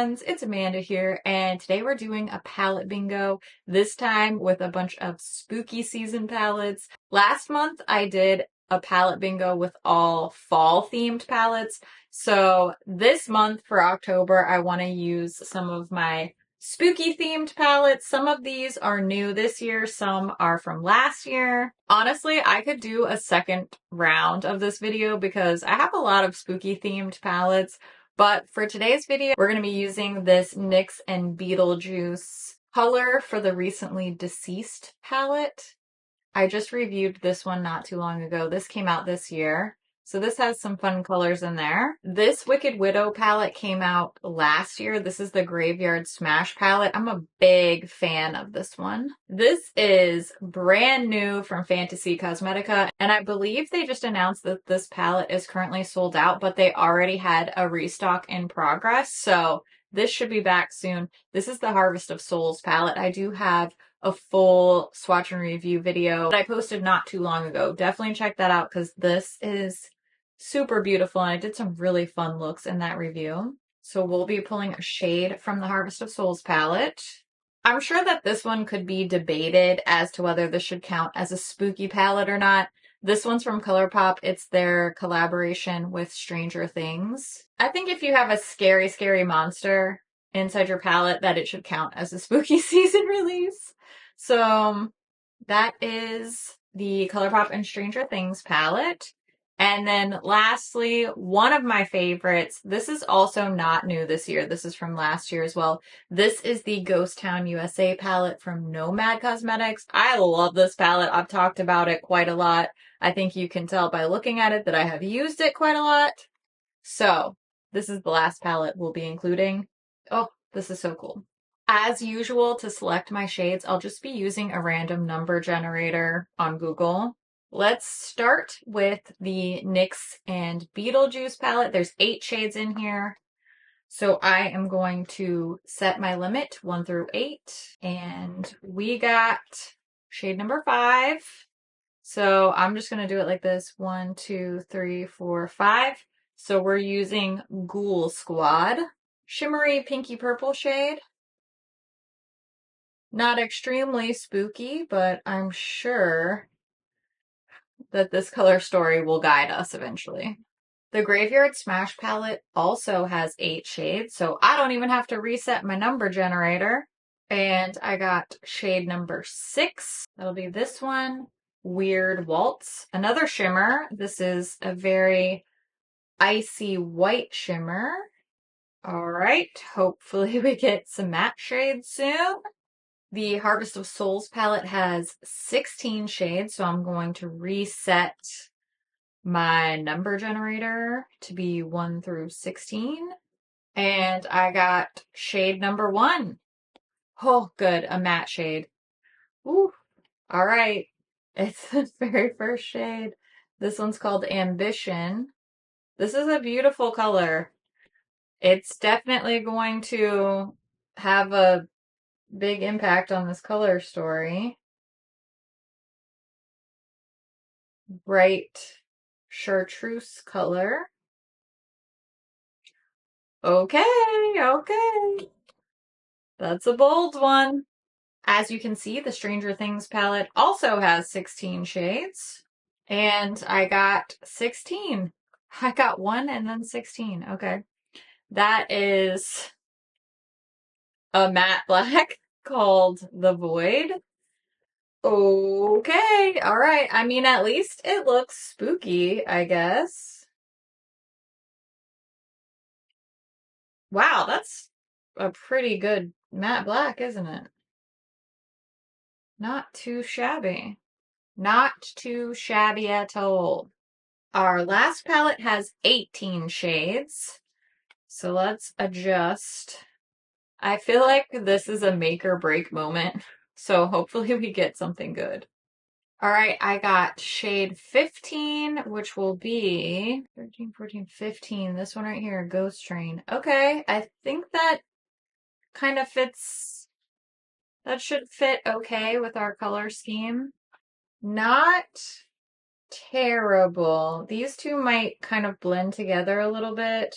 friends, it's Amanda here, and today we're doing a palette bingo, this time with a bunch of spooky season palettes. Last month I did a palette bingo with all fall themed palettes, so this month for October I want to use some of my spooky themed palettes. Some of these are new this year, some are from last year. Honestly, I could do a second round of this video because I have a lot of spooky themed palettes. But for today's video, we're going to be using this NYX and Beetlejuice color for the Recently Deceased palette. I just reviewed this one not too long ago. This came out this year. So this has some fun colors in there. This Wicked Widow palette came out last year. This is the Graveyard Smash palette. I'm a big fan of this one. This is brand new from Fantasy Cosmetica, and I believe they just announced that this palette is currently sold out, but they already had a restock in progress, so this should be back soon. This is the Harvest of Souls palette. I do have a full swatch and review video that I posted not too long ago. Definitely check that out because this is super beautiful, and I did some really fun looks in that review. So we'll be pulling a shade from the Harvest of Souls palette. I'm sure that this one could be debated as to whether this should count as a spooky palette or not. This one's from ColourPop. It's their collaboration with Stranger Things. I think if you have a scary, scary monster inside your palette, that it should count as a spooky season release. So that is the ColourPop and Stranger Things palette. And then lastly, one of my favorites, this is also not new this year. This is from last year as well. This is the Ghost Town USA palette from Nomad Cosmetics. I love this palette. I've talked about it quite a lot. I think you can tell by looking at it that I have used it quite a lot. So this is the last palette we'll be including. Oh, this is so cool. As usual, to select my shades, I'll just be using a random number generator on Google. Let's start with the NYX and Beetlejuice palette. There's 8 shades in here. So I am going to set my limit 1 through 8. And we got shade number 5. So I'm just going to do it like this. 1, 2, 3, 4, 5. So we're using Ghoul Squad. Shimmery pinky purple shade. Not extremely spooky, but I'm sure that this color story will guide us eventually. The Graveyard Smash palette also has 8 shades, so I don't even have to reset my number generator. And I got shade number 6. That'll be this one, Weird Waltz. Another shimmer. This is a very icy white shimmer. All right, hopefully we get some matte shades soon. The Harvest of Souls palette has 16 shades, so I'm going to reset my number generator to be 1 through 16. And I got shade number 1. Oh, good, a matte shade. Ooh, all right. It's the very first shade. This one's called Ambition. This is a beautiful color. It's definitely going to have a big impact on this color story. Bright chartreuse color. Okay. That's a bold one. As you can see, the Stranger Things palette also has 16 shades. And I got 16. I got 1 and then 16. Okay. That is a matte black called The Void. Okay, all right. I mean, at least it looks spooky, I guess. Wow, that's a pretty good matte black, isn't it? Not too shabby. Not too shabby at all. Our last palette has 18 shades. So let's adjust. I feel like this is a make or break moment. So hopefully we get something good. All right, I got shade 15, which will be 13, 14, 15. This one right here, Ghost Train. Okay, I think that kind of fits. That should fit okay with our color scheme. Not terrible. These two might kind of blend together a little bit.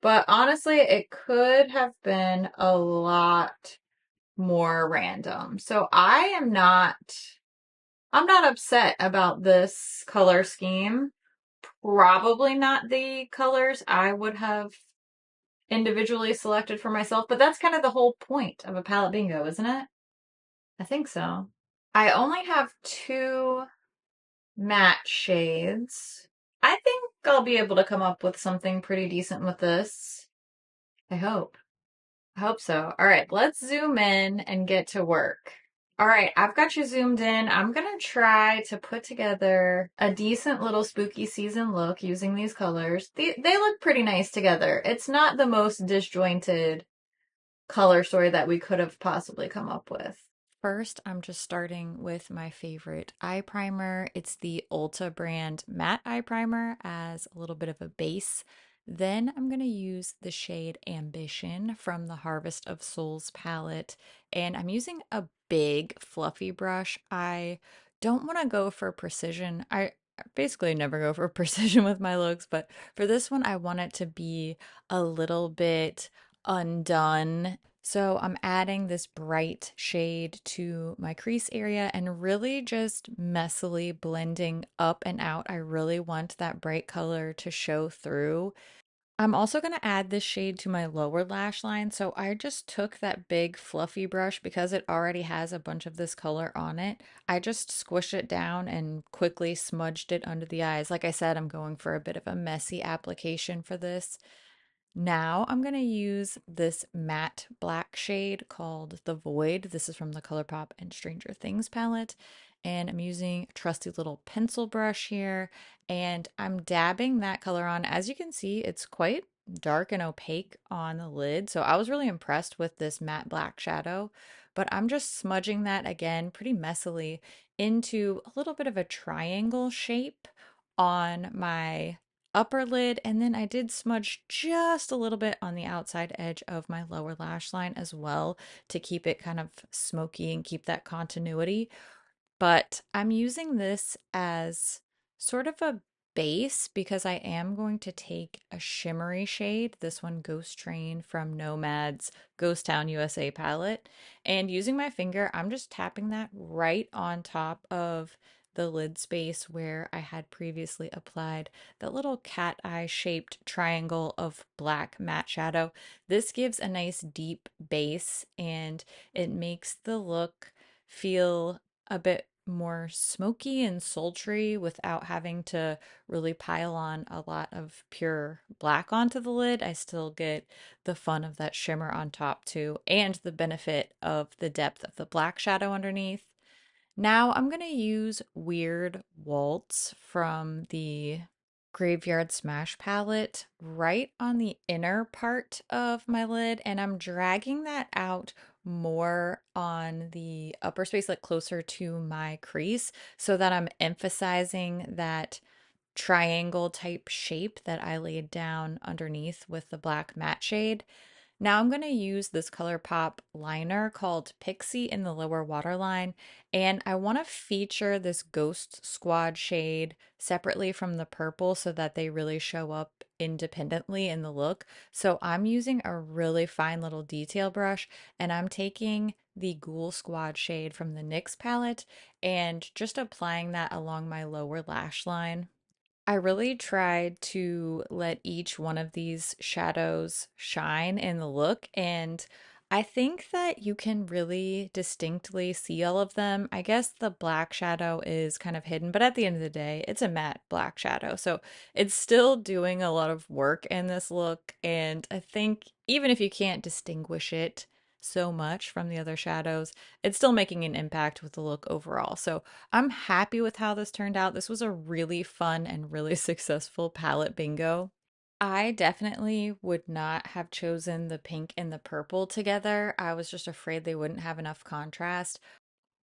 But honestly, it could have been a lot more random. So I'm not upset about this color scheme. Probably not the colors I would have individually selected for myself, but that's kind of the whole point of a palette bingo, isn't it? I think so. I only have two matte shades. I think I'll be able to come up with something pretty decent with this. I hope. I hope so. All right, let's zoom in and get to work. All right, I've got you zoomed in. I'm gonna try to put together a decent little spooky season look using these colors. They look pretty nice together. It's not the most disjointed color story that we could have possibly come up with. First, I'm just starting with my favorite eye primer. It's the Ulta brand matte eye primer as a little bit of a base. Then I'm going to use the shade Ambition from the Harvest of Souls palette. And I'm using a big fluffy brush. I don't want to go for precision. I basically never go for precision with my looks, but for this one, I want it to be a little bit undone. So I'm adding this bright shade to my crease area and really just messily blending up and out. I really want that bright color to show through. I'm also going to add this shade to my lower lash line. So I just took that big fluffy brush because it already has a bunch of this color on it. I just squished it down and quickly smudged it under the eyes. Like I said, I'm going for a bit of a messy application for this. Now I'm going to use this matte black shade called The Void. This is from the ColourPop and Stranger Things palette. And I'm using a trusty little pencil brush here. And I'm dabbing that color on. As you can see, it's quite dark and opaque on the lid. So I was really impressed with this matte black shadow. But I'm just smudging that again pretty messily into a little bit of a triangle shape on my upper lid, and then I did smudge just a little bit on the outside edge of my lower lash line as well to keep it kind of smoky and keep that continuity. But I'm using this as sort of a base because I am going to take a shimmery shade, this one Ghost Train from Nomad's Ghost Town USA palette, and using my finger, I'm just tapping that right on top of the lid space where I had previously applied that little cat eye shaped triangle of black matte shadow. This gives a nice deep base and it makes the look feel a bit more smoky and sultry without having to really pile on a lot of pure black onto the lid. I still get the fun of that shimmer on top too, and the benefit of the depth of the black shadow underneath. Now I'm going to use Weird Waltz from the Graveyard Smash palette right on the inner part of my lid, and I'm dragging that out more on the upper space, like closer to my crease, so that I'm emphasizing that triangle type shape that I laid down underneath with the black matte shade. Now I'm going to use this ColourPop liner called Pixie in the lower waterline, and I want to feature this Ghost Squad shade separately from the purple so that they really show up independently in the look. So I'm using a really fine little detail brush, and I'm taking the Ghoul Squad shade from the NYX palette and just applying that along my lower lash line. I really tried to let each one of these shadows shine in the look, and I think that you can really distinctly see all of them. I guess the black shadow is kind of hidden, but at the end of the day, it's a matte black shadow. So it's still doing a lot of work in this look, and I think even if you can't distinguish it so much from the other shadows, it's still making an impact with the look overall. So I'm happy with how this turned out. This was a really fun and really successful palette bingo. I definitely would not have chosen the pink and the purple together. I was just afraid they wouldn't have enough contrast.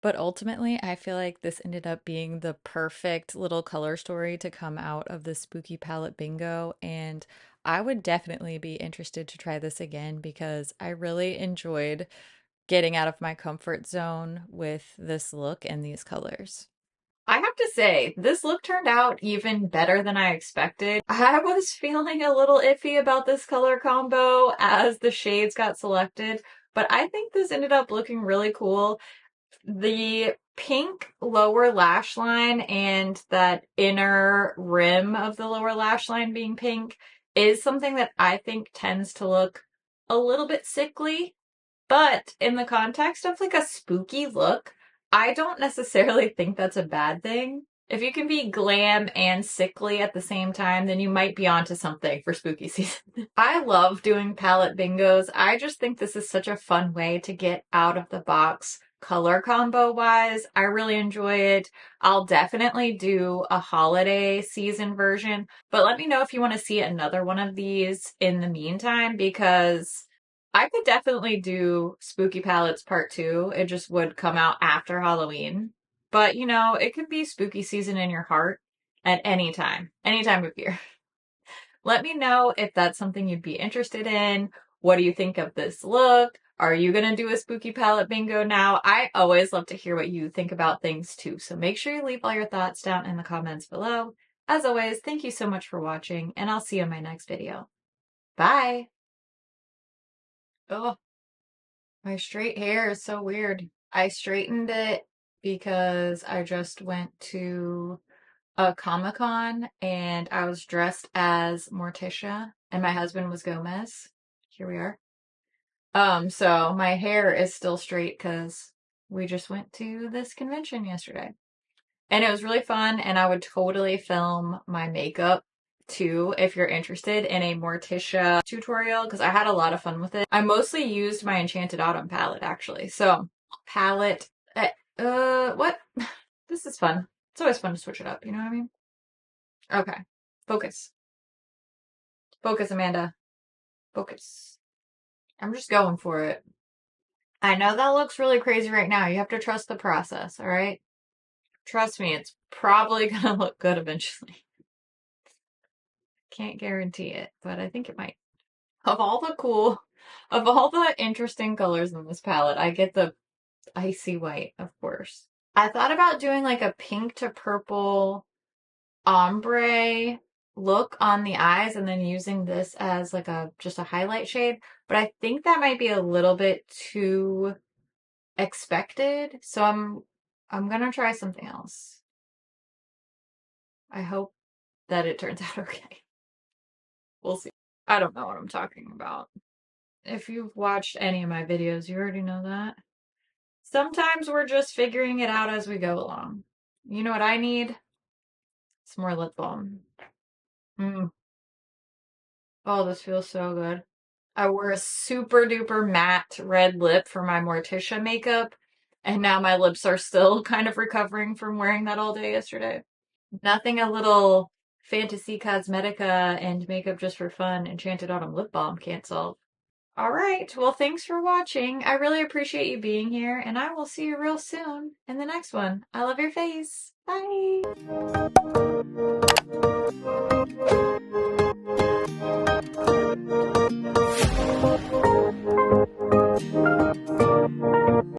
But ultimately, I feel like this ended up being the perfect little color story to come out of the spooky palette bingo. And I would definitely be interested to try this again because I really enjoyed getting out of my comfort zone with this look and these colors. I have to say, this look turned out even better than I expected. I was feeling a little iffy about this color combo as the shades got selected, but I think this ended up looking really cool. The pink lower lash line and that inner rim of the lower lash line being pink is something that I think tends to look a little bit sickly. But in the context of like a spooky look, I don't necessarily think that's a bad thing. If you can be glam and sickly at the same time, then you might be onto something for spooky season. I love doing palette bingos. I just think this is such a fun way to get out of the box color combo wise. I really enjoy it. I'll definitely do a holiday season version, but let me know if you want to see another one of these in the meantime, because I could definitely do Spooky Palettes Part 2. It just would come out after Halloween. But, you know, it could be spooky season in your heart at any time of year. Let me know if that's something you'd be interested in. What do you think of this look? Are you going to do a spooky palette bingo now? I always love to hear what you think about things too. So make sure you leave all your thoughts down in the comments below. As always, thank you so much for watching, and I'll see you in my next video. Bye! Oh. My straight hair is so weird. I straightened it because I just went to a Comic-Con and I was dressed as Morticia and my husband was Gomez. Here we are. So my hair is still straight because we just went to this convention yesterday. And it was really fun, and I would totally film my makeup too if you're interested in a Morticia tutorial, because I had a lot of fun with it. I mostly used my Enchanted Autumn palette actually. So palette, what? This is fun. It's always fun to switch it up, you know what I mean? Okay, focus. Focus, Amanda. Focus. I'm just going for it. I know that looks really crazy right now. You have to trust the process, all right? Trust me, it's probably gonna look good eventually. Can't guarantee it, but I think it might. Of all the interesting colors in this palette, I get the icy white, of course. I thought about doing like a pink to purple ombre look on the eyes and then using this as like just a highlight shade, but I think that might be a little bit too expected, so I'm gonna try something else. I hope that it turns out okay. We'll see. I don't know what I'm talking about. If you've watched any of my videos, you already know that. Sometimes we're just figuring it out as we go along. You know what I need? Some more lip balm. Oh, this feels so good. I wore a super duper matte red lip for my Morticia makeup, and now my lips are still kind of recovering from wearing that all day yesterday. Nothing a little Fantasy Cosmetica and Makeup.Just.For.Fun Enchanted Autumn Lip Balm can't solve. All right. Well, thanks for watching. I really appreciate you being here, and I will see you real soon in the next one. I love your face. Bye.